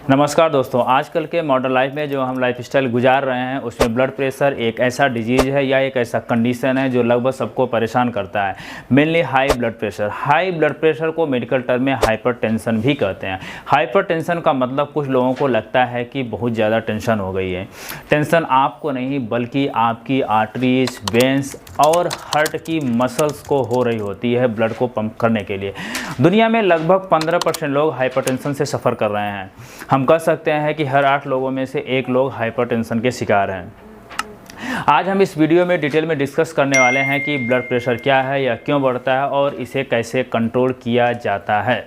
नमस्कार दोस्तों, आजकल के मॉडर्न लाइफ में जो हम लाइफ स्टाइल गुजार रहे हैं उसमें ब्लड प्रेशर एक ऐसा डिजीज़ है या एक ऐसा कंडीशन है जो लगभग सबको परेशान करता है। Mainly high blood pressure. High blood pressure को मेडिकल टर्म में हाइपरटेंशन भी कहते हैं। हाइपरटेंशन का मतलब कुछ लोगों को लगता है कि बहुत ज़्यादा टेंशन हो गई है। टेंशन आपको नहीं बल्कि आपकी आर्टरीज, वेंस और हार्ट की मसल्स को हो रही होती है ब्लड को पंप करने के लिए। दुनिया में लगभग 15% लोग हाइपरटेंशन से सफ़र कर रहे हैं। हम कह सकते हैं कि हर 8 लोगों में से 1 लोग हाइपरटेंशन के शिकार हैं। आज हम इस वीडियो में डिटेल में डिस्कस करने वाले हैं कि ब्लड प्रेशर क्या है या क्यों बढ़ता है और इसे कैसे कंट्रोल किया जाता है।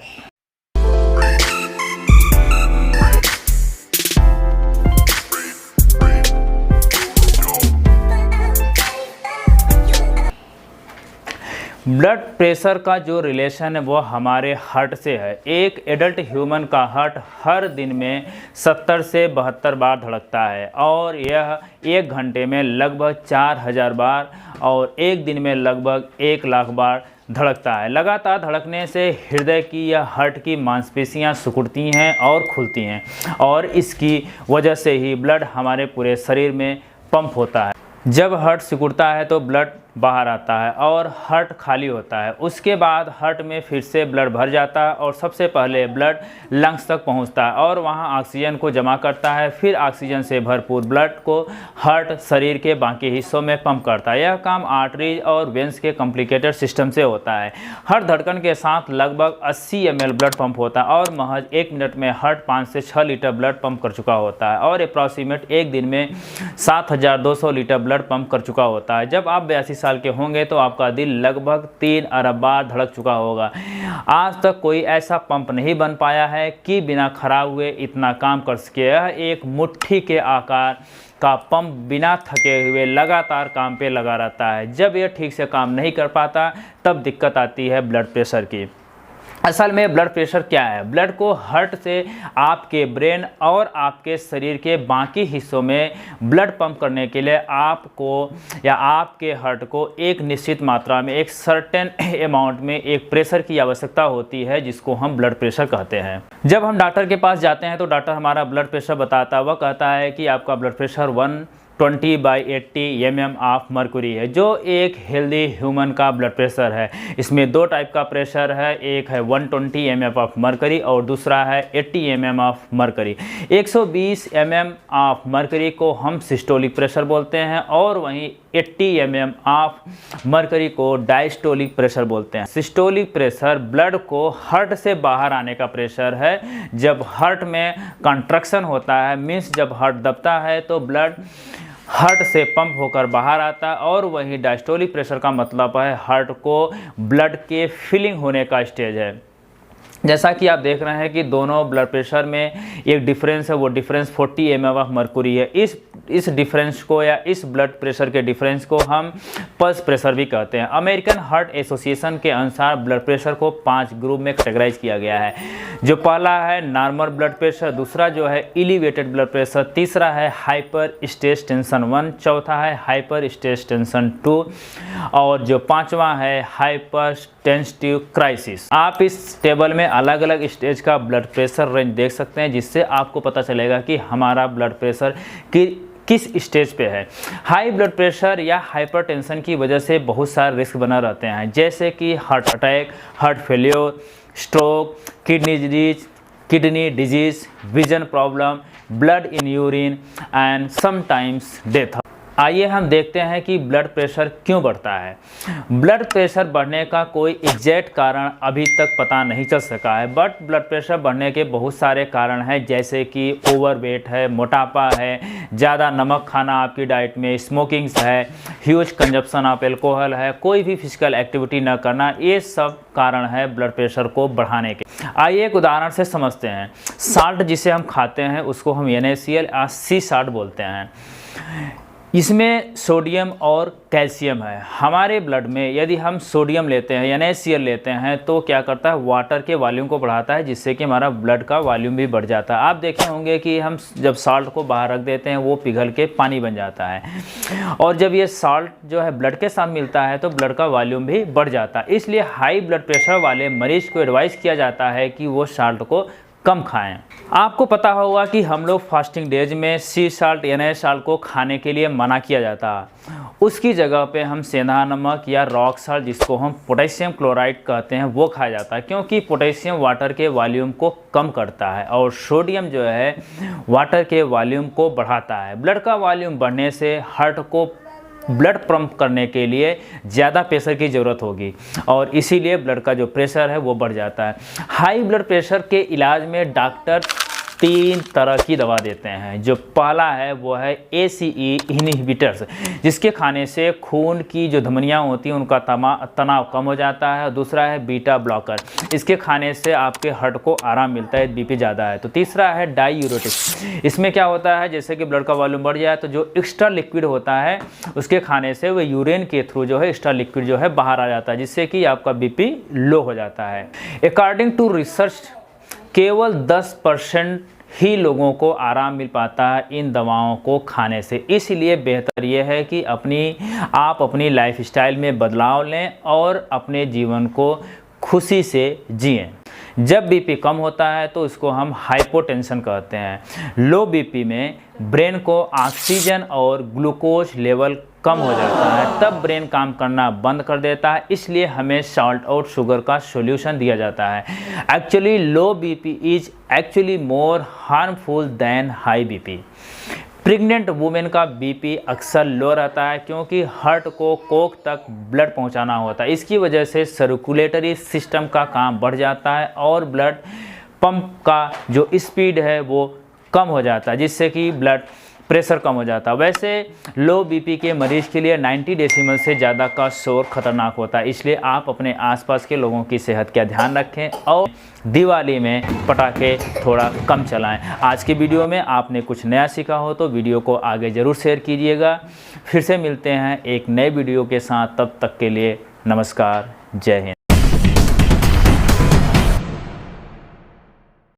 ब्लड प्रेशर का जो रिलेशन है वो हमारे हार्ट से है। एक एडल्ट ह्यूमन का हार्ट हर दिन में 70 से 72 बार धड़कता है और यह 1 घंटे में लगभग 4000 बार और एक दिन में लगभग 1 लाख बार धड़कता है। लगातार धड़कने से हृदय की या हार्ट की मांसपेशियां सिकुड़ती हैं और खुलती हैं और इसकी वजह से ही ब्लड हमारे पूरे शरीर में पंप होता है। जब हार्ट सिकुड़ता है तो ब्लड बाहर आता है और हार्ट खाली होता है। उसके बाद हार्ट में फिर से ब्लड भर जाता है और सबसे पहले ब्लड लंग्स तक पहुंचता है और वहां ऑक्सीजन को जमा करता है। फिर ऑक्सीजन से भरपूर ब्लड को हार्ट शरीर के बाकी हिस्सों में पंप करता है। यह काम आर्टरीज और वेंस के कॉम्प्लिकेटेड सिस्टम से होता है। हर धड़कन के साथ लगभग 80 ml ब्लड पंप होता है और महज 1 मिनट में हार्ट 5 से 6 लीटर ब्लड पंप कर चुका होता है और अप्रॉक्सीमेट एक दिन में 7200 लीटर ब्लड पंप कर चुका होता है। जब आप 82 साल के होंगे तो आपका दिल लगभग 3 अरब बार धड़क चुका होगा। आज तक कोई ऐसा पंप नहीं बन पाया है कि बिना खराब हुए इतना काम कर सके। यह एक मुट्ठी के आकार का पंप बिना थके हुए लगातार काम पे लगा रहता है। जब यह ठीक से काम नहीं कर पाता तब दिक्कत आती है ब्लड प्रेशर की। असल में ब्लड प्रेशर क्या है? ब्लड को हार्ट से आपके ब्रेन और आपके शरीर के बाकी हिस्सों में ब्लड पंप करने के लिए आपको या आपके हार्ट को एक निश्चित मात्रा में, एक सर्टेन अमाउंट में एक प्रेशर की आवश्यकता होती है जिसको हम ब्लड प्रेशर कहते हैं। जब हम डॉक्टर के पास जाते हैं तो डॉक्टर हमारा ब्लड प्रेशर बताता है। वह कहता है कि आपका blood pressure 120/80 mm of mercury है, जो एक हेल्दी ह्यूमन का ब्लड प्रेशर है। इसमें 2 टाइप का प्रेशर है, एक है 120 mm ऑफ मर्क्यूरी और दूसरा है 80 mm of mercury. 120 mm of mercury को हम सिस्टोलिक प्रेशर बोलते हैं और वहीं 80 mm ऑफ मर्क्यूरी को डायस्टोलिक प्रेशर बोलते हैं। सिस्टोलिक प्रेशर ब्लड को हार्ट से बाहर आने का प्रेशर है। जब हार्ट में कंट्रक्शन होता है, मीन्स जब हार्ट दबता है तो ब्लड हार्ट से पंप होकर बाहर आता है और वही डायस्टोलिक प्रेशर का मतलब है हार्ट को ब्लड के फिलिंग होने का स्टेज है। जैसा कि आप देख रहे हैं कि दोनों ब्लड प्रेशर में एक डिफरेंस है, वो डिफरेंस 40 mm ऑफ मर्क्यूरी है। इस डिफरेंस को या इस ब्लड प्रेशर के डिफरेंस को हम पल्स प्रेशर भी कहते हैं। अमेरिकन हार्ट एसोसिएशन के अनुसार ब्लड प्रेशर को 5 ग्रुप में कैटेगराइज किया गया है। जो पहला है नॉर्मल ब्लड प्रेशर, दूसरा जो है एलिवेटेड ब्लड प्रेशर, तीसरा है हाइपर स्टेज टेंशन 1, चौथा है हाइपर स्टेज टेंशन 2 और जो 5वां है हाइपर टेंसिव क्राइसिस। आप इस टेबल में अलग अलग स्टेज का ब्लड प्रेशर रेंज देख सकते हैं जिससे आपको पता चलेगा कि हमारा ब्लड प्रेशर किस स्टेज पे है। हाई ब्लड प्रेशर या हाइपरटेंशन की वजह से बहुत सारे रिस्क बना रहते हैं, जैसे कि heart attack, heart failure, stroke, kidney disease, vision problem, blood in urine and sometimes death. आइए हम देखते हैं कि ब्लड प्रेशर क्यों बढ़ता है। ब्लड प्रेशर बढ़ने का कोई एग्जैक्ट कारण अभी तक पता नहीं चल सका है, बट ब्लड प्रेशर बढ़ने के बहुत सारे कारण हैं, जैसे कि ओवरवेट है, मोटापा है, ज़्यादा नमक खाना आपकी डाइट में, स्मोकिंग है, ह्यूज कंजप्शन ऑफ एल्कोहल है, कोई भी फिजिकल एक्टिविटी न करना, ये सब कारण है ब्लड प्रेशर को बढ़ाने के। आइए एक उदाहरण से समझते हैं। साल्ट जिसे हम खाते हैं उसको हम NaCl या सी साल्ट बोलते हैं। इसमें सोडियम और कैल्शियम है। हमारे ब्लड में यदि हम सोडियम लेते हैं NaCl लेते हैं तो क्या करता है, वाटर के वॉल्यूम को बढ़ाता है, जिससे कि हमारा ब्लड का वॉल्यूम भी बढ़ जाता है। आप देखे होंगे कि हम जब साल्ट को बाहर रख देते हैं वो पिघल के पानी बन जाता है और जब ये साल्ट जो है ब्लड के साथ मिलता है तो ब्लड का वॉल्यूम भी बढ़ जाता है। इसलिए हाई ब्लड प्रेशर वाले मरीज को एडवाइस किया जाता है कि वो साल्ट को कम खाएं। आपको पता होगा कि हम लोग फास्टिंग डेज में सी साल्ट यानी साल्ट को खाने के लिए मना किया जाता है। उसकी जगह पे हम सेंधा नमक या रॉक साल्ट, जिसको हम पोटेशियम क्लोराइड कहते हैं, वो खाया जाता है, क्योंकि पोटेशियम वाटर के वॉल्यूम को कम करता है और सोडियम जो है वाटर के वॉल्यूम को बढ़ाता है। ब्लड का वॉल्यूम बढ़ने से हार्ट को ब्लड पंप करने के लिए ज़्यादा प्रेशर की ज़रूरत होगी और इसीलिए ब्लड का जो प्रेशर है वो बढ़ जाता है। हाई ब्लड प्रेशर के इलाज में डॉक्टर 3 तरह की दवा देते हैं। जो पहला है वो है ACE इनहिबिटर्स, जिसके खाने से खून की जो धमनियाँ होती हैं उनका तनाव कम हो जाता है। दूसरा है बीटा ब्लॉकर, इसके खाने से आपके हार्ट को आराम मिलता है, BP ज़्यादा है। तो तीसरा है डाययूरेटिक्स, इसमें क्या होता है, जैसे कि ब्लड का वॉल्यूम बढ़ जाए तो जो एक्स्ट्रा लिक्विड होता है उसके खाने से वो यूरिन के थ्रू जो है एक्स्ट्रा लिक्विड जो है बाहर आ जाता है, जिससे कि आपका BP लो हो जाता है। अकॉर्डिंग टू रिसर्च केवल 10% ही लोगों को आराम मिल पाता है इन दवाओं को खाने से। इसलिए बेहतर यह है कि आप अपनी लाइफस्टाइल में बदलाव लें और अपने जीवन को खुशी से जिएं। जब BP कम होता है तो इसको हम हाइपोटेंशन कहते हैं। लो BP में ब्रेन को ऑक्सीजन और ग्लूकोज लेवल कम हो जाता है, तब ब्रेन काम करना बंद कर देता है, इसलिए हमें सॉल्ट और शुगर का सॉल्यूशन दिया जाता है। Actually low BP is actually more harmful than high BP। Pregnant women का BP अक्सर लो रहता है क्योंकि हार्ट को कोख तक ब्लड पहुंचाना होता है। इसकी वजह से सर्कुलेटरी सिस्टम का काम बढ़ जाता है और ब्लड पंप का जो स्पीड है वो कम हो जाता है, जिससे कि ब्लड प्रेशर कम हो जाता है। वैसे लो BP के मरीज के लिए 90 डेसिमल से ज़्यादा का शोर खतरनाक होता है, इसलिए आप अपने आसपास के लोगों की सेहत का ध्यान रखें और दिवाली में पटाखे थोड़ा कम चलाएं। आज की वीडियो में आपने कुछ नया सीखा हो तो वीडियो को आगे ज़रूर शेयर कीजिएगा। फिर से मिलते हैं एक नए वीडियो के साथ, तब तक के लिए नमस्कार, जय हिंद।